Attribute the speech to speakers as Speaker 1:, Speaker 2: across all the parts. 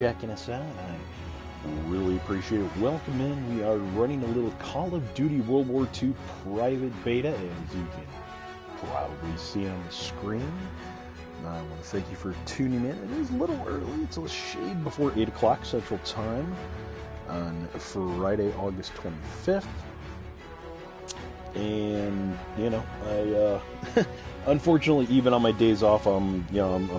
Speaker 1: Checking us out. I really appreciate it. Welcome in. We are running a little Call of Duty World War II private beta, as you can probably see on the screen. I want to thank you for tuning in. It is a little early. It's a shade before 8 o'clock Central Time on Friday, August 25th. And, I unfortunately, even on my days off, I'm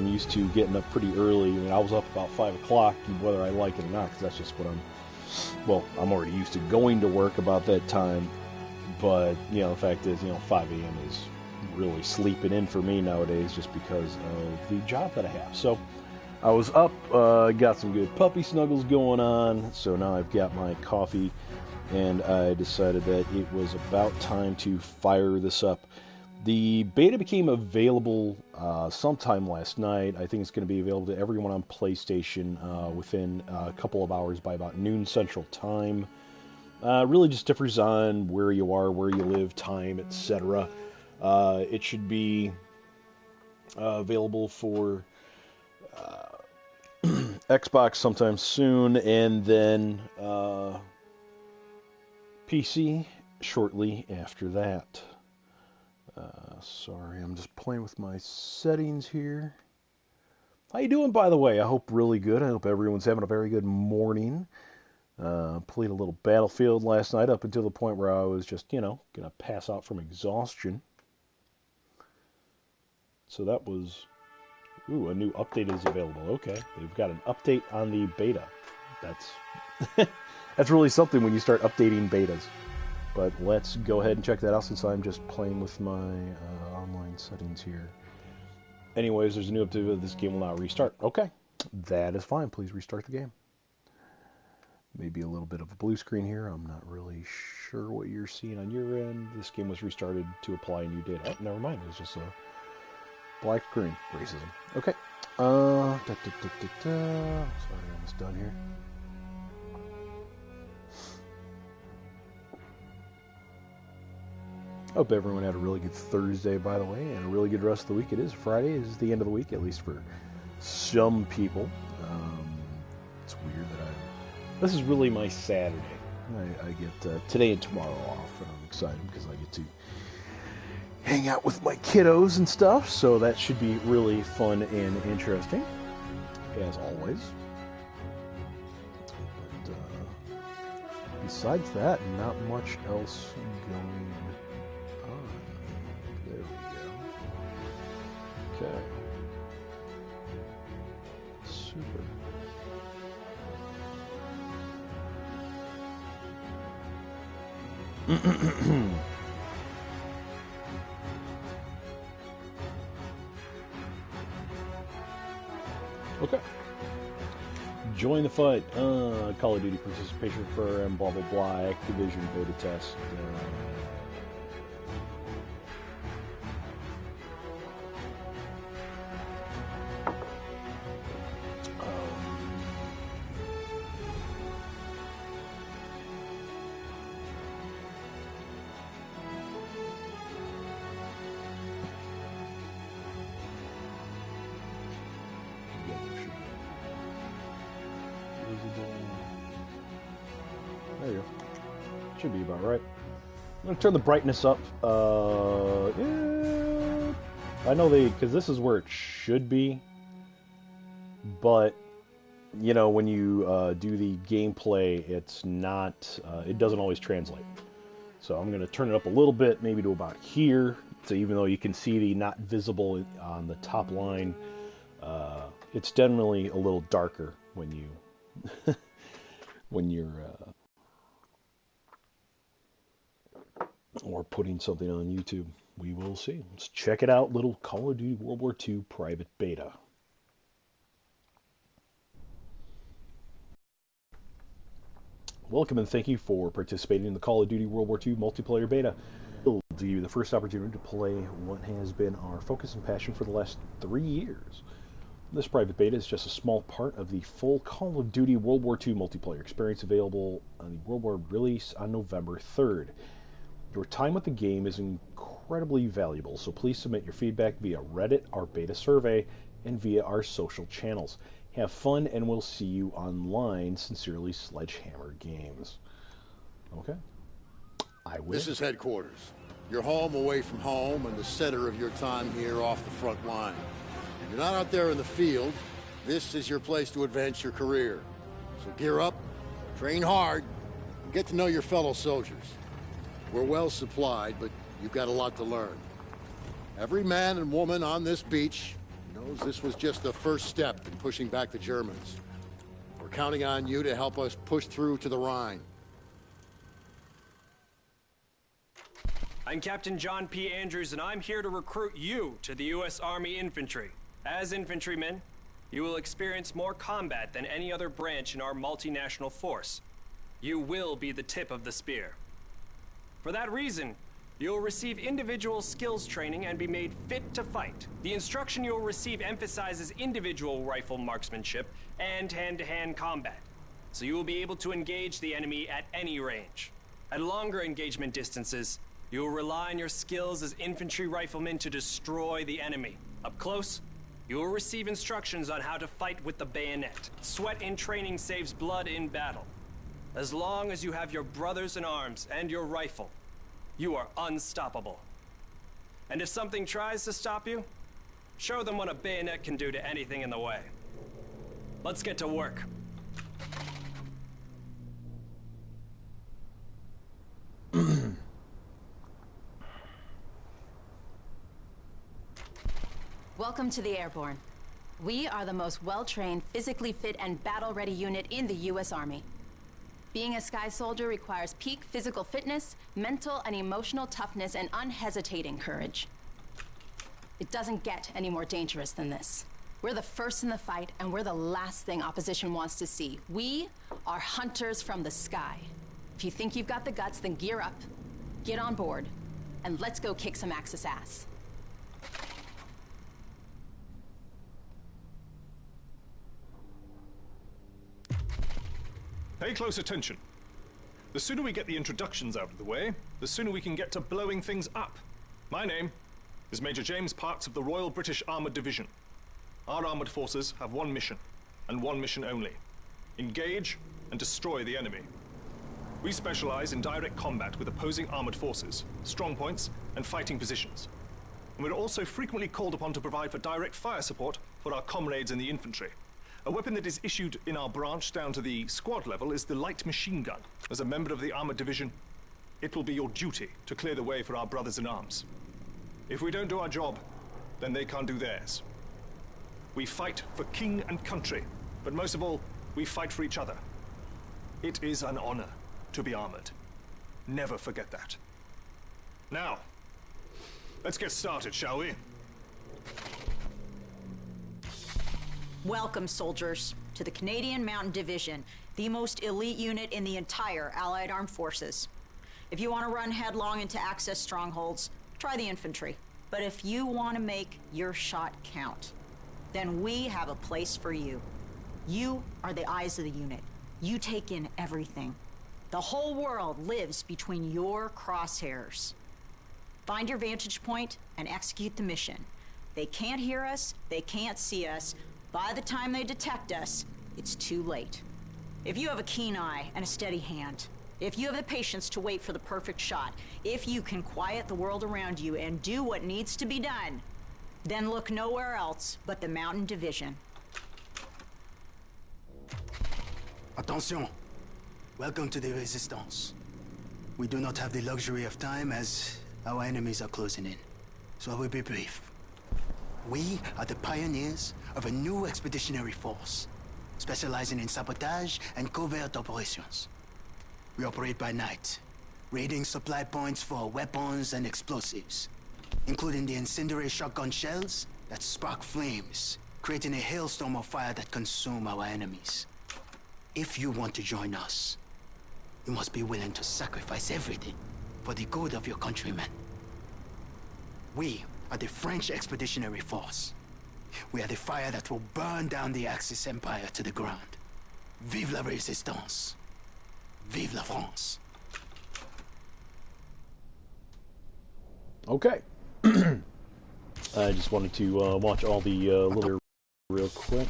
Speaker 1: used to getting up pretty early. I mean, I was up about 5 o'clock, whether I like it or not, because that's just what I'm already used to going to work about that time. But, the fact is, 5 a.m. is really sleeping in for me nowadays just because of the job that I have. So I was up, got some good puppy snuggles going on, so now I've got my coffee, and I decided that it was about time to fire this up. The beta became available sometime last night. I think it's going to be available to everyone on PlayStation within a couple of hours by about noon Central Time. Really just differs on where you are, where you live, time, etc. It should be available for Xbox sometime soon, and then PC shortly after that. Sorry, I'm just playing with my settings here. How you doing, by the way? I hope really good. I hope everyone's having a very good morning. Played a little Battlefield last night up until the point where I was just, gonna pass out from exhaustion. So that was... Ooh, a new update is available. Okay, they've got an update on the beta. That's that's really something when you start updating betas. But let's go ahead and check that out since I'm just playing with my online settings here. Anyways, there's a new update. This game will not restart. Okay, that is fine. Please restart the game. Maybe a little bit of a blue screen here. I'm not really sure what you're seeing on your end. This game was restarted to apply new data. Oh, never mind. It was just a black screen. Racism. Okay. Sorry, almost done here. Hope everyone had a really good Thursday, by the way, and a really good rest of the week. It is Friday. It is the end of the week, at least for some people. It's weird that this is really my Saturday. I get today and tomorrow off, and I'm excited because I get to hang out with my kiddos and stuff, so that should be really fun and interesting, as always. But besides that, not much else going on. There we go. Okay. Super. Okay. Join the fight. Call of Duty participation program, blah blah blah. Activision beta test. There you go. Should be about right. I'm going to turn the brightness up. Yeah. I know because this is where it should be, but, when you do the gameplay, it's not, it doesn't always translate. So I'm going to turn it up a little bit, maybe to about here. So even though you can see the not visible on the top line, it's generally a little darker when you when you're or putting something on YouTube. We will see. Let's check it out. Little Call of Duty World War II private beta. Welcome and thank you for participating in the Call of Duty World War II multiplayer beta. We'll give you the first opportunity to play what has been our focus and passion for the last 3 years. This private beta is just a small part of the full Call of Duty World War II multiplayer experience available on the World War release on November 3rd. Your time with the game is incredibly valuable, so please submit your feedback via Reddit, our beta survey, and via our social channels. Have fun, and we'll see you online. Sincerely, Sledgehammer Games. Okay. I will.
Speaker 2: This is headquarters. You're home away from home and the center of your time here off the front line. You're not out there in the field. This is your place to advance your career. So gear up, train hard, and get to know your fellow soldiers. We're well supplied, but you've got a lot to learn. Every man and woman on this beach knows this was just the first step in pushing back the Germans. We're counting on you to help us push through to the Rhine.
Speaker 3: I'm Captain John P. Andrews, and I'm here to recruit you to the U.S. Army Infantry. As infantrymen, you will experience more combat than any other branch in our multinational force. You will be the tip of the spear. For that reason, you'll receive individual skills training and be made fit to fight. The instruction you'll receive emphasizes individual rifle marksmanship and hand-to-hand combat, so you will be able to engage the enemy at any range. At longer engagement distances, you will rely on your skills as infantry riflemen to destroy the enemy. Up close, you will receive instructions on how to fight with the bayonet. Sweat in training saves blood in battle. As long as you have your brothers in arms and your rifle, you are unstoppable. And if something tries to stop you, show them what a bayonet can do to anything in the way. Let's get to work.
Speaker 4: Welcome to the Airborne. We are the most well-trained, physically fit, and battle-ready unit in the U.S. Army. Being a Sky Soldier requires peak physical fitness, mental and emotional toughness, and unhesitating courage. It doesn't get any more dangerous than this. We're the first in the fight, and we're the last thing opposition wants to see. We are hunters from the sky. If you think you've got the guts, then gear up, get on board, and let's go kick some Axis ass.
Speaker 5: Pay close attention. The sooner we get the introductions out of the way, the sooner we can get to blowing things up. My name is Major James Parks of the Royal British Armoured Division. Our armoured forces have one mission, and one mission only. Engage and destroy the enemy. We specialize in direct combat with opposing armoured forces, strong points, and fighting positions. And we're also frequently called upon to provide for direct fire support for our comrades in the infantry. A weapon that is issued in our branch down to the squad level is the light machine gun. As a member of the armored division, it will be your duty to clear the way for our brothers in arms. If we don't do our job, then they can't do theirs. We fight for king and country, but most of all, we fight for each other. It is an honor to be armored. Never forget that. Now, let's get started, shall we?
Speaker 6: Welcome, soldiers, to the Canadian Mountain Division, the most elite unit in the entire Allied Armed Forces. If you want to run headlong into Axis strongholds, try the infantry. But if you want to make your shot count, then we have a place for you. You are the eyes of the unit. You take in everything. The whole world lives between your crosshairs. Find your vantage point and execute the mission. They can't hear us, they can't see us. By the time they detect us, it's too late. If you have a keen eye and a steady hand, if you have the patience to wait for the perfect shot, if you can quiet the world around you and do what needs to be done, then look nowhere else but the Mountain Division.
Speaker 7: Attention! Welcome to the Resistance. We do not have the luxury of time as our enemies are closing in, so I will be brief. We are the pioneers of a new expeditionary force, specializing in sabotage and covert operations. We operate by night, raiding supply points for weapons and explosives, including the incendiary shotgun shells that spark flames, creating a hailstorm of fire that consume our enemies. If you want to join us, you must be willing to sacrifice everything for the good of your countrymen. We are the French Expeditionary Force. We are the fire that will burn down the Axis Empire to the ground. Vive la Résistance. Vive la France.
Speaker 1: Okay. I just wanted to watch all the little real quick.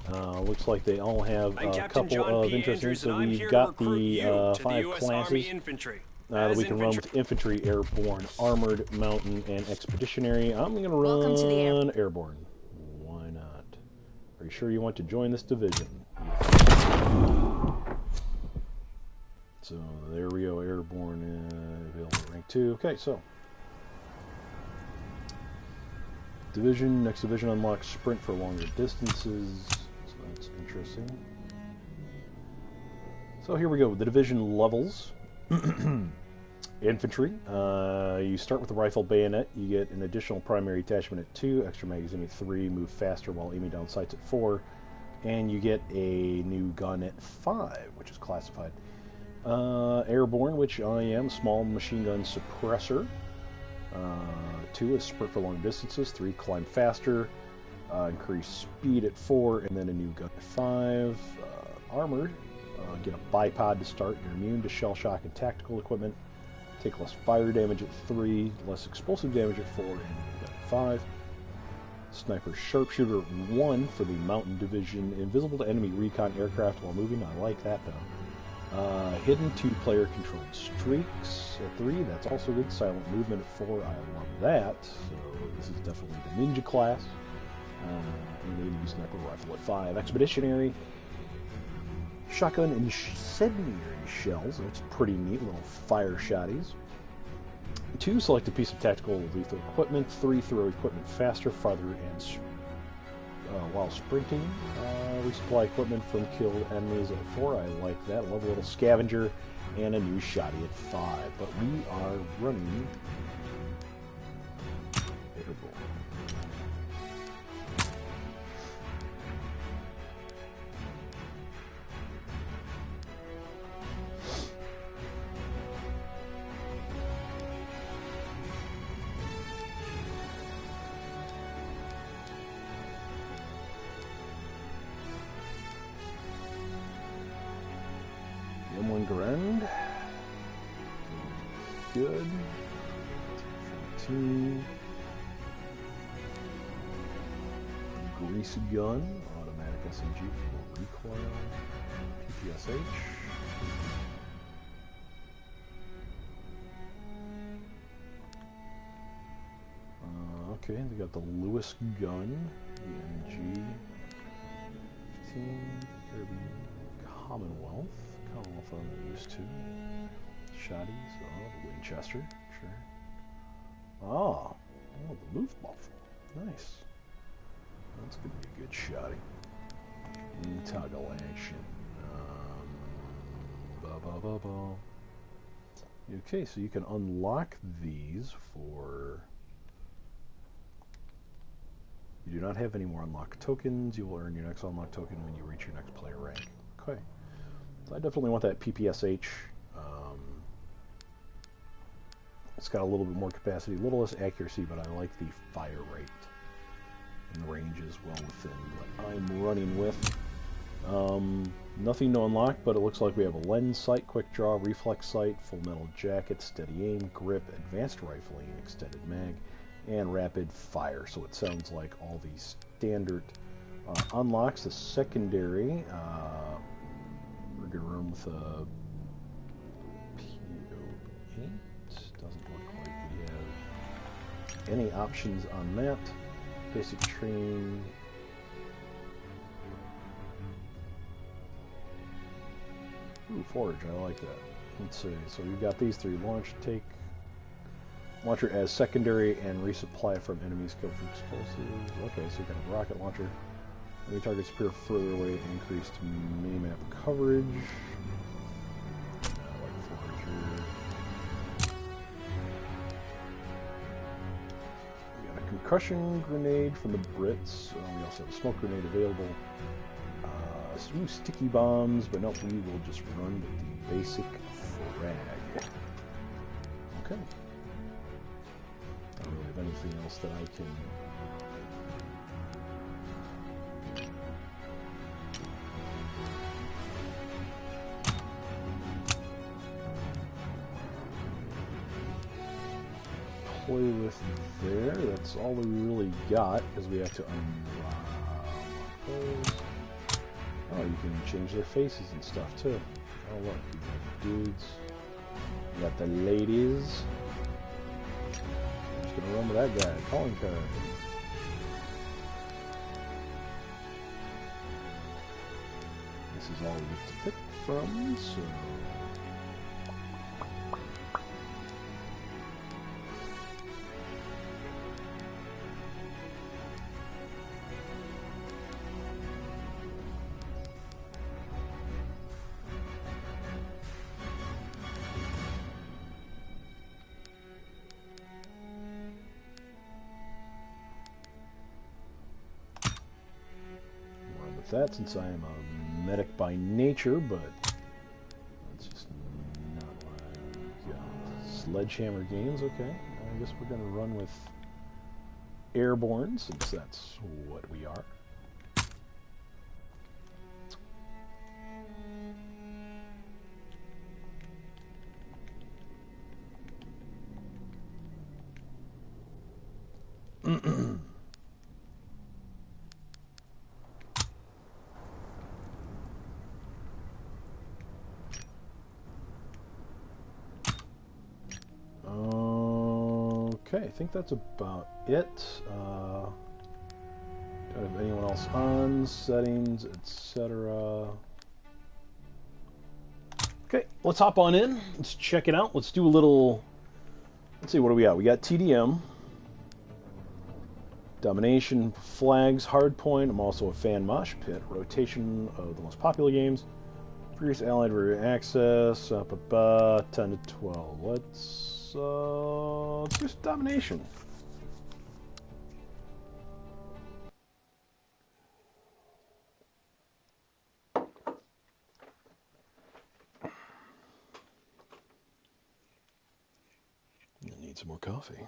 Speaker 1: Looks like they all have
Speaker 3: I'm
Speaker 1: a
Speaker 3: Captain
Speaker 1: couple
Speaker 3: John
Speaker 1: of
Speaker 3: P.
Speaker 1: interesting.
Speaker 3: Andrews,
Speaker 1: So
Speaker 3: and I'm
Speaker 1: we've
Speaker 3: here to
Speaker 1: got
Speaker 3: recruit you
Speaker 1: the
Speaker 3: to the
Speaker 1: 5
Speaker 3: U.S.
Speaker 1: classes
Speaker 3: Army Infantry.
Speaker 1: that we can run
Speaker 3: Infantry.
Speaker 1: with: infantry, airborne, armored, mountain, and expeditionary. I'm going to
Speaker 4: Welcome to the
Speaker 1: run airborne. Why not? Are you sure you want to join this division? So there we go, airborne, available at rank 2. Okay, so division, next division unlocks sprint for longer distances, so that's interesting. So here we go, the division levels. Infantry, you start with the rifle bayonet, you get an additional primary attachment at 2, extra magazine at 3, move faster while aiming down sights at 4, and you get a new gun at 5, which is classified. Airborne, which I am, small machine gun suppressor. 2 is sprint for long distances. 3, climb faster. Increase speed at 4, and then a new gun at 5. Armored, get a bipod to start. You're immune to shell shock and tactical equipment. Take less fire damage at 3, less explosive damage at 4, and a new gun at 5. Sniper sharpshooter 1 for the mountain division. Invisible to enemy recon aircraft while moving. I like that though. Hidden 2-player controlled streaks at 3, that's also good. Silent movement at 4, I love that. So this is definitely the ninja class. And then use sniper rifle at 5. Expeditionary, shotgun incendiary shells, that's pretty neat, little fire shotties. 2, select a piece of tactical lethal equipment. 3, throw equipment faster, farther, and while sprinting. Resupply equipment from killed enemies at 4. I like that. Love a little scavenger and a new shotty at 5. But we are running airborne. M1 Grand. Good. 14. Grease gun. Automatic SMG for recoil. PPSH. Okay, they got the Lewis gun. The MG. 15. Caribbean Commonwealth. Commonwealth I'm used to. Shotties. Oh, the Winchester. Sure. Oh, the Luftwaffe. Nice. That's going to be a good shotty. Toggle action. Okay, so you can unlock these for... You do not have any more unlock tokens. You will earn your next unlock token when you reach your next player rank. Okay. So I definitely want that PPSH. It's got a little bit more capacity, a little less accuracy, but I like the fire rate. And the range is well within what I'm running with. Nothing to unlock, but it looks like we have a lens sight, quick draw, reflex sight, full metal jacket, steady aim, grip, advanced rifling, extended mag, and rapid fire. So it sounds like all these standard unlocks. The secondary, we're going to run with a PO8. Doesn't look like we have any options on that. Basic train. Ooh, forage, I like that. Let's see, so we've got these 3. Launch, take launcher as secondary, and resupply from enemies killed for explosives. Okay, so you got a rocket launcher. Any targets appear further away, increased minimap coverage. I like forager. We got a concussion grenade from the Brits. We also have a smoke grenade available. Some sticky bombs, but no, we will just run with the basic frag. Okay. I don't really have anything else that I can... play with there. That's all we really got, because we have to unlock those. Oh, you can change their faces and stuff too. Oh look, you got the dudes, you got the ladies. I'm just gonna run with that guy, calling card. This is all we get to pick from, so... that since I am a medic by nature, but that's just not what I got. Sledgehammer games, okay. I guess we're going to run with airborne since that's what we are. Okay, I think that's about it. Don't have anyone else on, settings, etc. Okay, let's hop on in. Let's check it out. Let's do a little... Let's see, what do we got? We got TDM. Domination, flags, hardpoint. I'm also a fan mosh pit. Rotation of the most popular games. Previous allied rear access. 10 to 12. Let's do domination. I need some more coffee.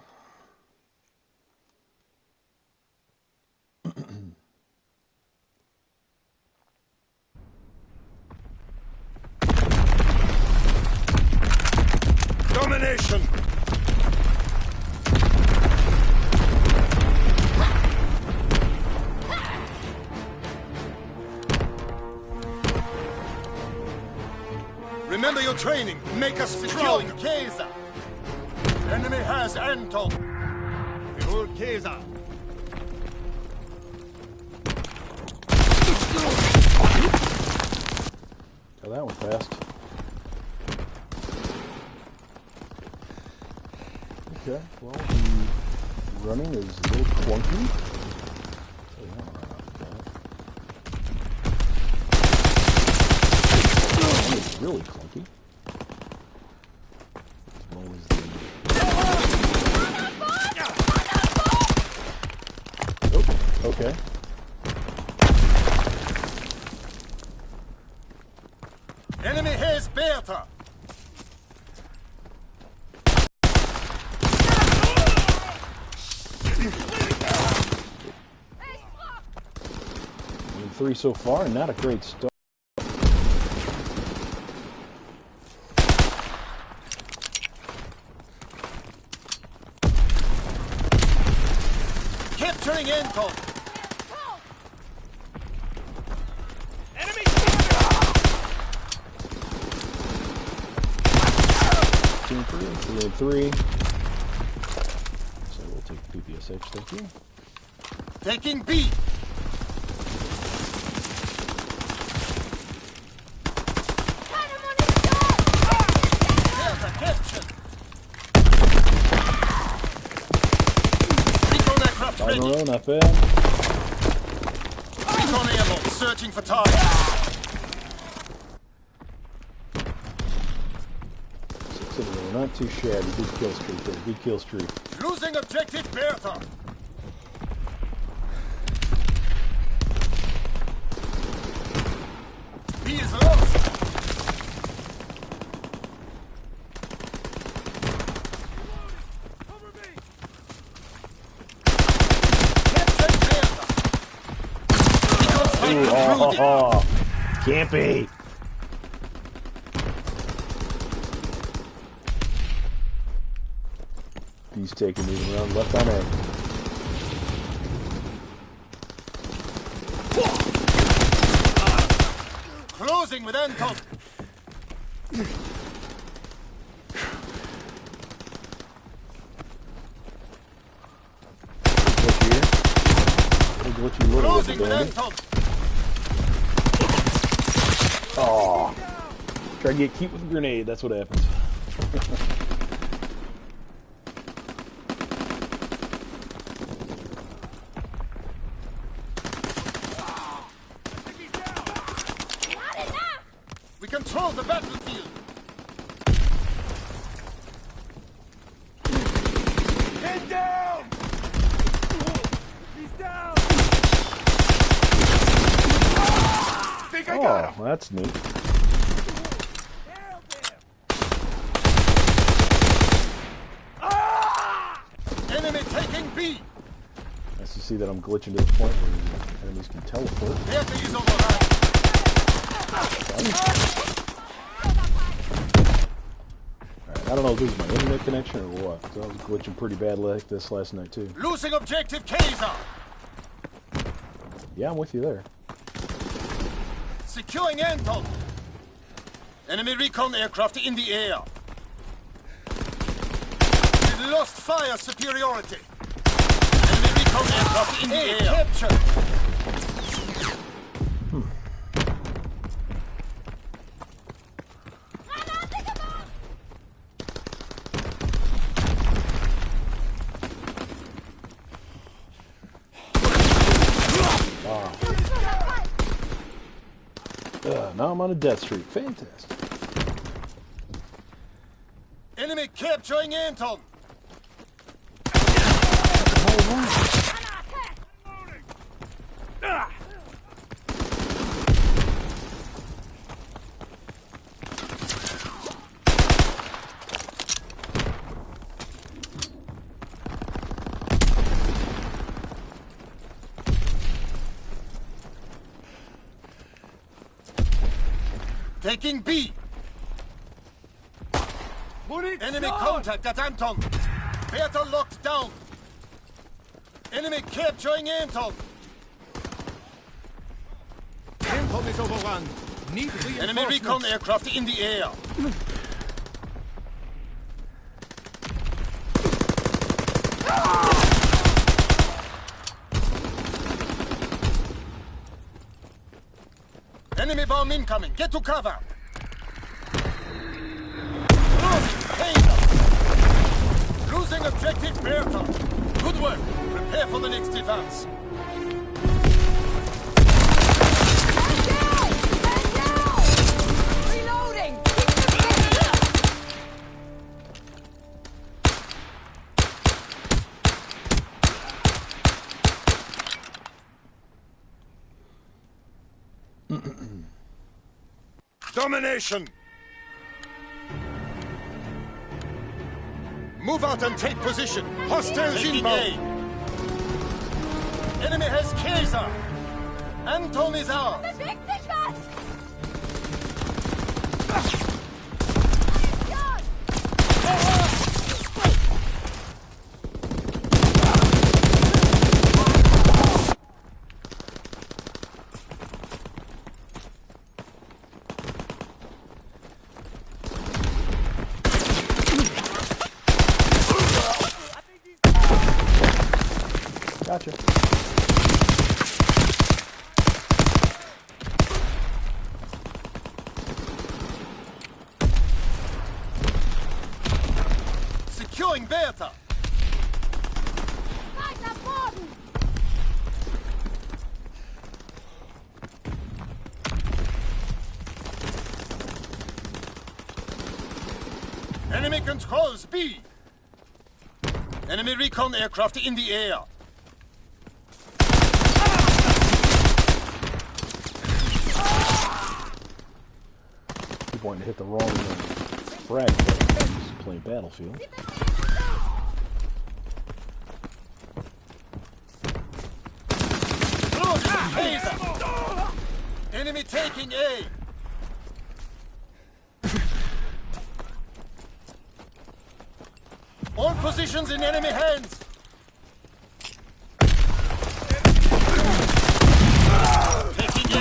Speaker 2: Domination! Remember your training. Make us strong. Kaiser. Enemy has Anton. Behold Kaiser.
Speaker 1: Oh, that went fast. Okay, well, the running is a little clunky. Oh, yeah, it's really clunky. As well as the... Oh, okay.
Speaker 2: Enemy has Beta.
Speaker 1: Three so far, and not a great start.
Speaker 2: Capturing Anton.
Speaker 3: Enemy!
Speaker 1: 3 So we'll take PPSH, thank you.
Speaker 2: Taking B.
Speaker 1: On the road, not bad.
Speaker 2: Recon ammo, searching for target.
Speaker 1: 6 in a row, not too shabby. Good kill streak there, good kill streak.
Speaker 2: Losing objective Beta. He is lost.
Speaker 1: Oh, campy. He's taking moving around left on A.
Speaker 2: Closing with Anton.
Speaker 1: Glitchy little
Speaker 2: Closing with Anton.
Speaker 1: Oh, try to get cute with a grenade. That's what happens.
Speaker 2: We control the battlefield. Get down! He's down! Think I got him.
Speaker 1: Well, that's neat.
Speaker 2: Enemy taking B.
Speaker 1: Nice to see that I'm glitching to the point where enemies can teleport.
Speaker 2: Airfield is overrun.
Speaker 1: Alright, I don't know if this is my internet connection or what. So I was glitching pretty bad like this last night too.
Speaker 2: Losing objective Kaiser.
Speaker 1: Yeah, I'm with you there.
Speaker 2: Securing Anton. Enemy recon aircraft in the air. We've lost fire superiority. Enemy recon aircraft in the air. Capture.
Speaker 1: Now I'm on a death streak. Fantastic.
Speaker 2: Enemy capturing Anton. Taking B. Enemy contact at Anton. Beta locked down. Enemy capturing Anton.
Speaker 8: Anton is overrun. Need reinforcements.
Speaker 2: Enemy recon aircraft in the air. Enemy bomb incoming. Get to cover. Losing objective Bertha. Good work. Prepare for the next advance.
Speaker 9: Reloading!
Speaker 2: Domination! Move out and take position. Hostiles inbound. Enemy has Kaiser. Anton is ours.
Speaker 1: Gotcha.
Speaker 2: Securing Bertha. Enemy controls B. Enemy recon aircraft in the air.
Speaker 1: Keep wanting to hit the wrong frag button. Just playing Battlefield.
Speaker 2: Enemy taking A. All positions in enemy hands. Taking A.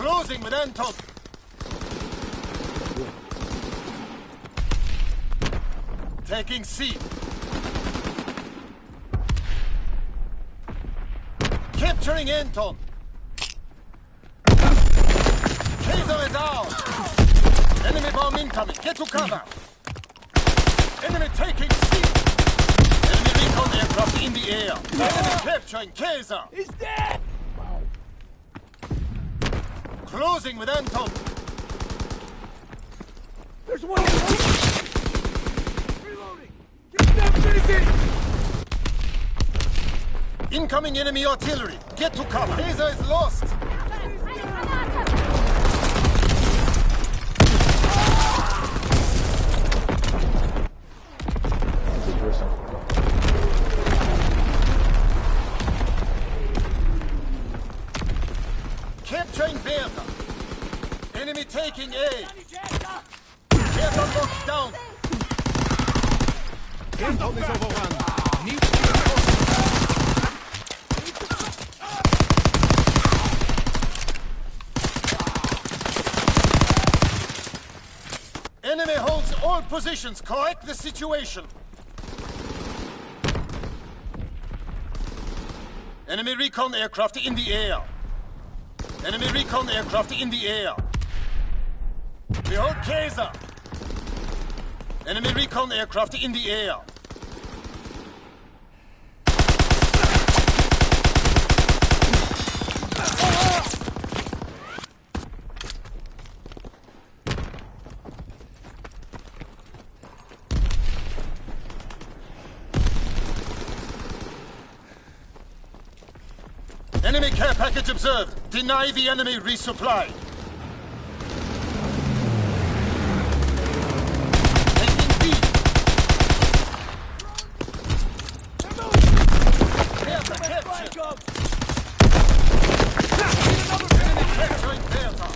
Speaker 2: Closing with Anton. Taking C. Capturing Anton. Kaiser is ours. Enemy bomb incoming. Get to cover. Enemy taking C. Enemy recon aircraft in the air. Enemy capturing Kaiser.
Speaker 8: He's dead!
Speaker 1: Wow.
Speaker 2: Closing with Anton.
Speaker 8: There's one! Reloading! Get them busy!
Speaker 2: Incoming enemy artillery. Get to cover. Kaiser is lost. Capturing Beta. Enemy taking A. Beta locked down.
Speaker 8: Anton is overrun. Need
Speaker 2: Enemy holds all positions. Correct the situation. Enemy recon aircraft in the air. Enemy recon aircraft in the air. We hold Kaiser. Enemy recon aircraft in the air. Enemy care package observed. Deny the enemy resupply. Taking B. Beta captured. Enemy capturing Beta.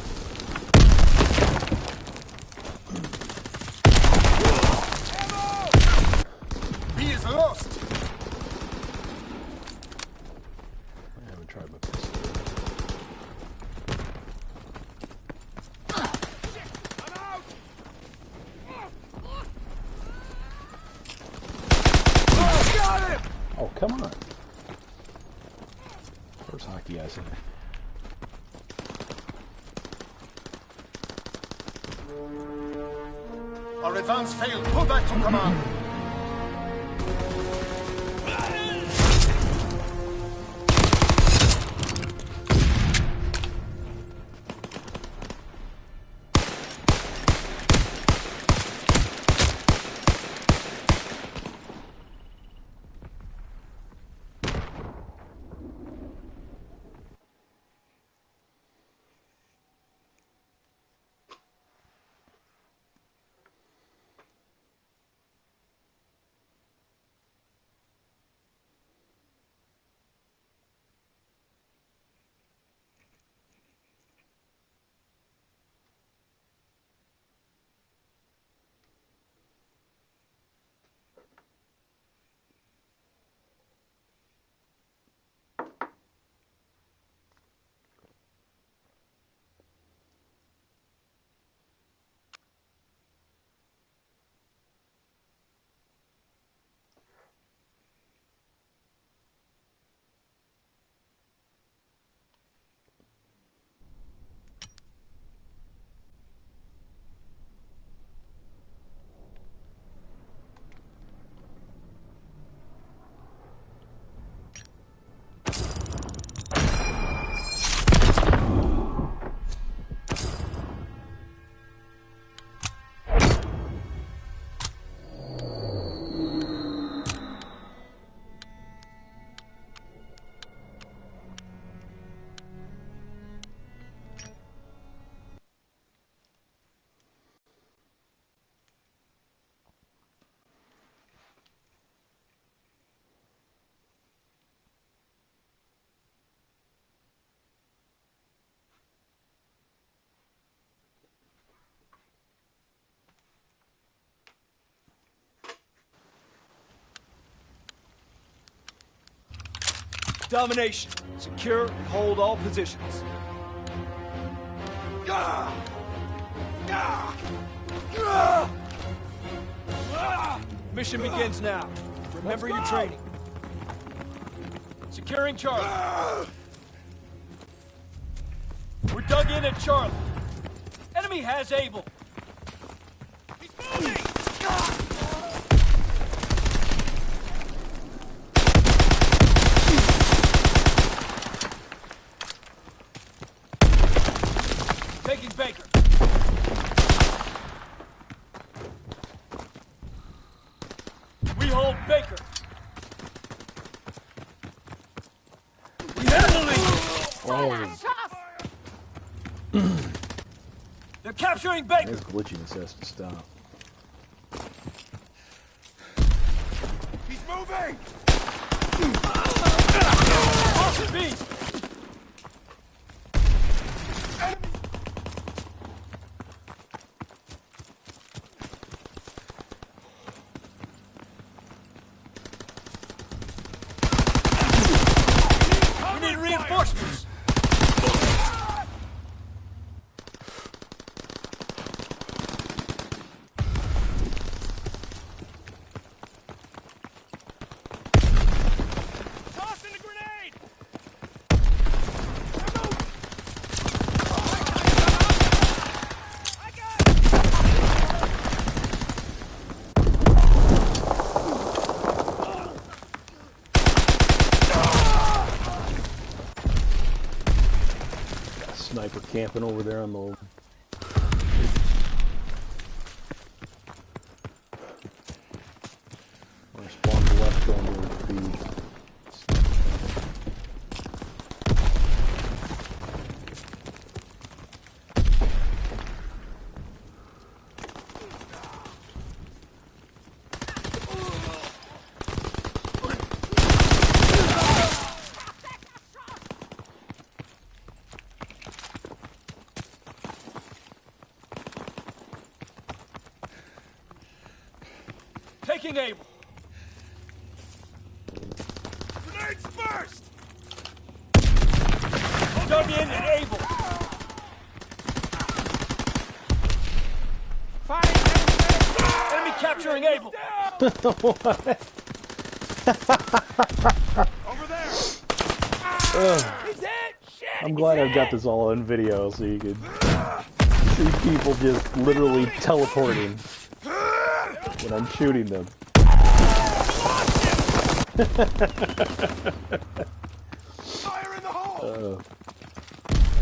Speaker 2: B is lost.
Speaker 1: I haven't tried my pistol. Oh, come on. First hockey I see.
Speaker 2: Our advance failed. Pull back to command.
Speaker 8: Domination. Secure and hold all positions. Mission begins now. Remember your training. Securing Charlie. We're dug in at Charlie. Enemy has Able. He's moving! Taking Baker. We hold Baker. We handling.
Speaker 1: Oh,
Speaker 8: They're capturing Baker.
Speaker 1: this glitchiness has to stop.
Speaker 8: He's moving. Beast. We need reinforcements. Tossing the grenade. I got it.
Speaker 1: Got a sniper camping over there on the. Or spawn to the left going towards B.
Speaker 8: Taking Able. Grenades first! Dug in and Able. Enemy capturing Able. Over there. He's hit. Shit.
Speaker 1: I'm glad I've got this all on video so you can see people just literally teleporting when I'm shooting them.
Speaker 8: Fire in the hole.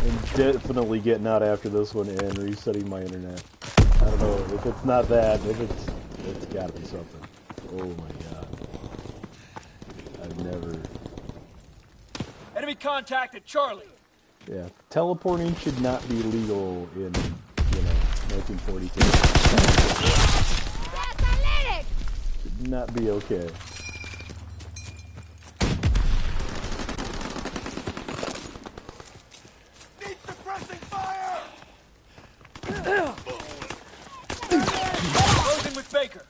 Speaker 1: I'm definitely getting out after this one and resetting my internet. I don't know if it's not that, if it's gotta be something. Oh my god. I've never.
Speaker 8: Enemy contact at Charlie.
Speaker 1: Yeah, teleporting should not be legal in, 1942. Should not be okay.
Speaker 8: Need suppressing fire. Closing with Baker.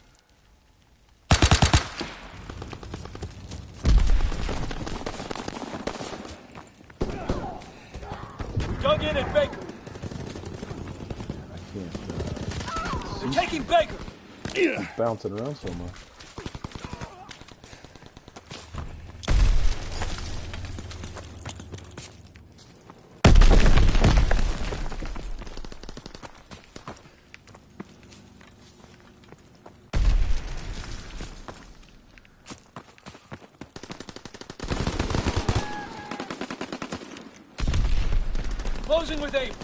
Speaker 8: Dug in at Baker.
Speaker 1: I can't
Speaker 8: They're taking Baker.
Speaker 1: keep bouncing around so much.
Speaker 8: Closing with Able.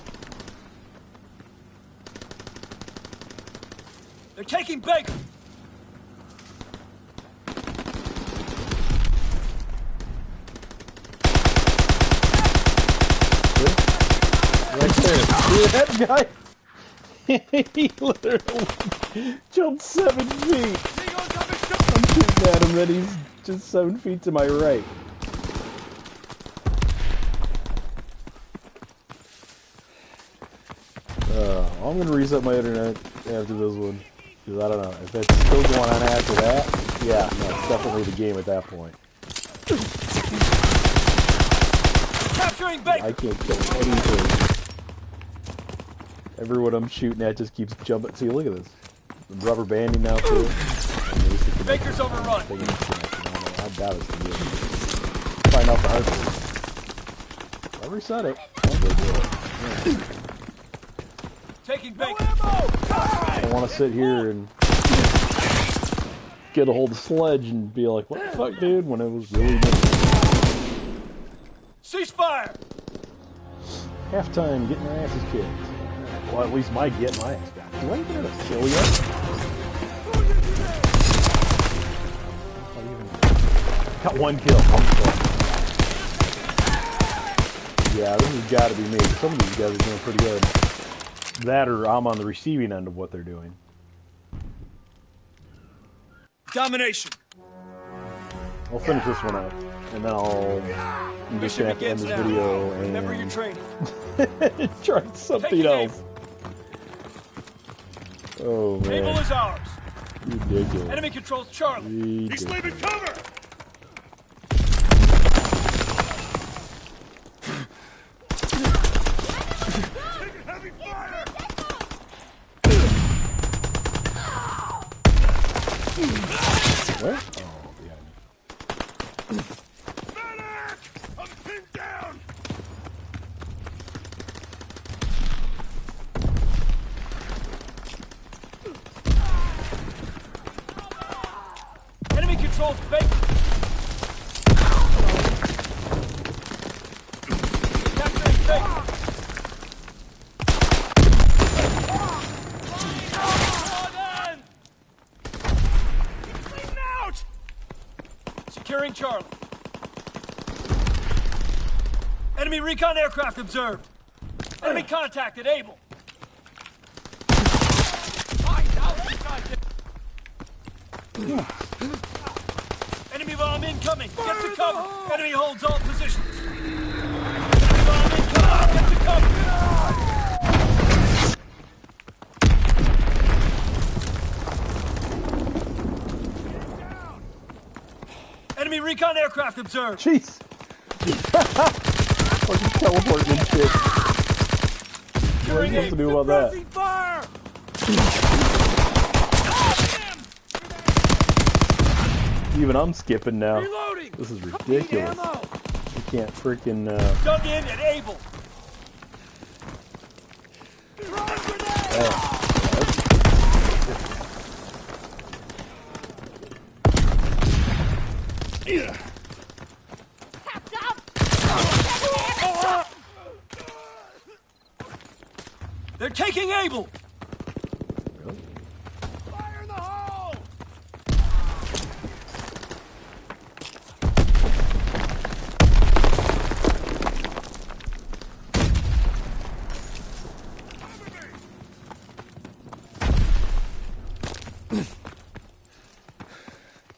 Speaker 8: They're taking Baker.
Speaker 1: Right there. See that guy? He literally jumped 7 feet. I'm shooting at him and he's just 7 feet to my right. I'm gonna reset my internet after this one. Because I don't know, if it's still going on after that, yeah, no, it's definitely the game at that point.
Speaker 8: Capturing Baker.
Speaker 1: I can't kill anything. Everyone I'm shooting at just keeps jumping. See, look at this. I'm rubber banding now too.
Speaker 8: Baker's overrun.
Speaker 1: I doubt it's gonna be able to find out the hard way. I'll reset it. I'll go do it. Yeah.
Speaker 8: Taking Baker.
Speaker 1: I don't want to sit here and get a hold of the sledge and be like, what the fuck, dude, when it was really missing.
Speaker 8: Ceasefire!
Speaker 1: Halftime, getting our asses kicked. Well, at least my getting my ass got. Do I even have a kill yet? Got one kill. Yeah, this has got to be me. Some of these guys are doing pretty good. That or I'm on the receiving end of what they're doing.
Speaker 8: Domination.
Speaker 1: I'll finish this one up, and then I'm just gonna have to end this video and
Speaker 8: remember your training.
Speaker 1: try something else. Oh man.
Speaker 8: Able is ours.
Speaker 1: Ridiculous.
Speaker 8: Enemy controls Charlie.
Speaker 1: Ridiculous.
Speaker 8: He's leaving cover. Taking heavy fire.
Speaker 1: What? Oh, yeah.
Speaker 8: Medic! I'm pinned down. Enemy controls Baker. Capturing Baker. Securing Charlie. Enemy recon aircraft observed. Enemy contacted. Able. Enemy bomb incoming. Get to cover. Enemy holds all positions. Enemy bomb incoming. Get to cover. Enemy recon aircraft observed.
Speaker 1: Jeez. Fucking teleporting and shit. What are you supposed to do about that?
Speaker 8: Fire!
Speaker 1: Even I'm skipping now.
Speaker 8: Reloading.
Speaker 1: This is ridiculous. You can't freaking.
Speaker 8: Dug in and able. They're taking able.
Speaker 1: Really?
Speaker 8: Fire in the hole.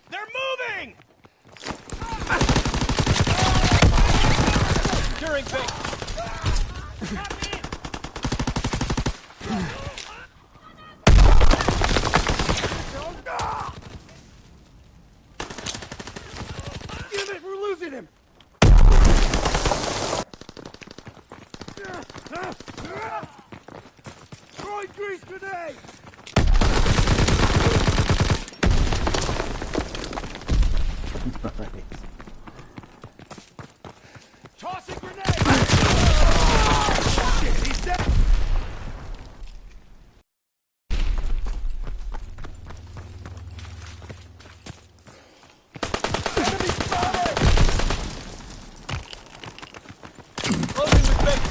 Speaker 8: They're moving. Securing Baker. Give it, we're losing him. Throwing grease grenade.
Speaker 1: Nice.
Speaker 8: Tossing grenade. Shit, he's dead. Enemy spotted. Closing with Baker.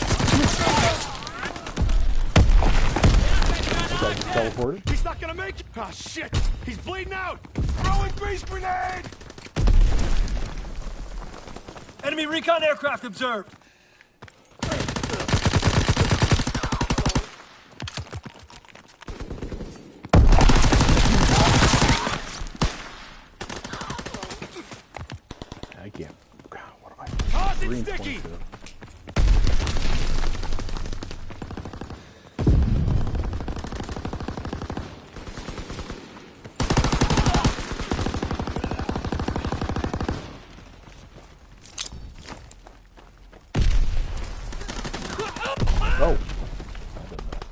Speaker 1: Teleported?
Speaker 8: He's not gonna make it. Ah, shit. He's bleeding out. Throwing grease grenade. Enemy recon aircraft observed.
Speaker 1: I can't. God, what am I?
Speaker 8: Tossing
Speaker 1: Green
Speaker 8: sticky.
Speaker 1: 22. Oh. I did that.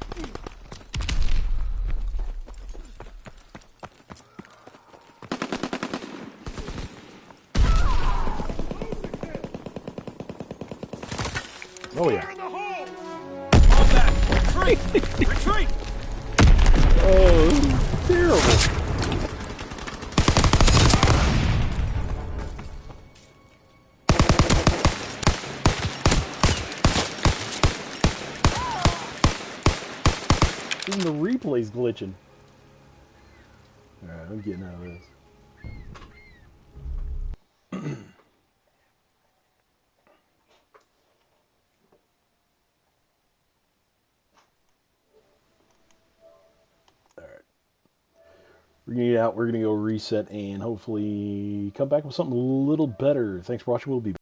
Speaker 1: Oh yeah.
Speaker 8: Fall back! Retreat! Retreat!
Speaker 1: Oh, this is terrible. Even the replay's glitching. Alright, I'm getting out of this. Alright. We're gonna get out, we're gonna go reset and hopefully come back with something a little better. Thanks for watching, we'll be back.